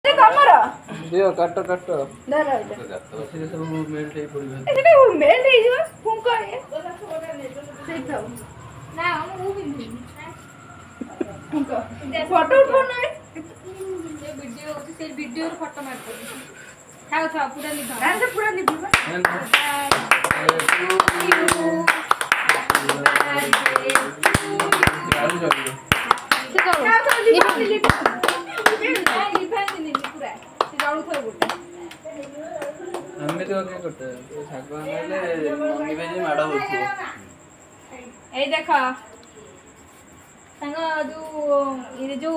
ତମର ଦିଅ କାଟ କାଟ ଧର ସେ ସବୁ ମେଲ୍ଟ ହେଇ ପଡିବ ଏଟା ମେଲ୍ଟ ହେଇଯିବ ଫୁଙ୍କ ସେଇ ଥାଉ ନା ମୁଁ ପିନ୍ଧିନି ଫୁଙ୍କ ଫଟୋ ଉଠଉ ନା ଏ ଭିଡିଓ ଅଛି ସେ ଭିଡିଓର ଫଟୋ ମାର ଦେ ଥାଉ ଥାଉ ପୁରା ଲିଭା ଆରେ ପୁରା ଲିଭା देख जो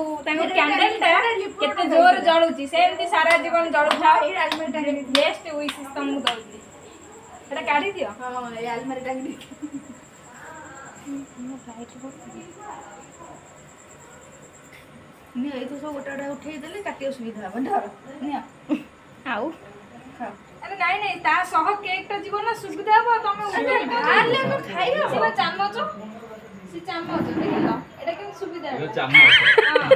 केते जोर जळुची सेमती सारा जीवन जळुथा बेस्ट विशेस तुमको दउची एटा काढी दियो हां ए अलमारी टांगी दे नहीं तो सब गोटा उठे देले काटी सुविधा हो धर निया आउ अरे नहीं नहीं ता सह केक ता जीवन ना सुविधा हो तमे उठे आले को खाइयो सेला चामच से चामच देखलो एटा के सुविधा है चामच हां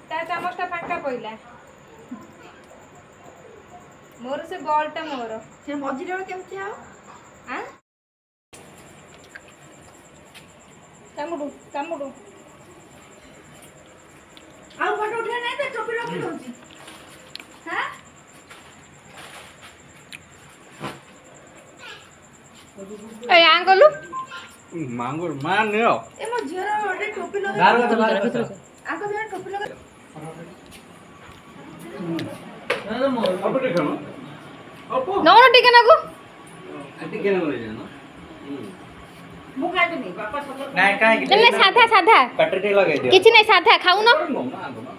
ता चामच ता फांका पइला मोर से बॉल ता मोर से मझिरे केमति आओ हां कामुडू कामुडू आउ फोटो उठे नहीं तो टोपी रखी दोची हां ए आंगलू मांगुर मान नियो ए मो झियो रे टोपी लगा बाहर आको जरा टोपी लगा ना मो अब देखनो अपो नौ टिके ना को टिके ना ले जानो मु खाइबे नहीं पापा सब नाही काय नहीं साधा साधा कटरी लगाई दियो किछि नहीं साधा खाऊ न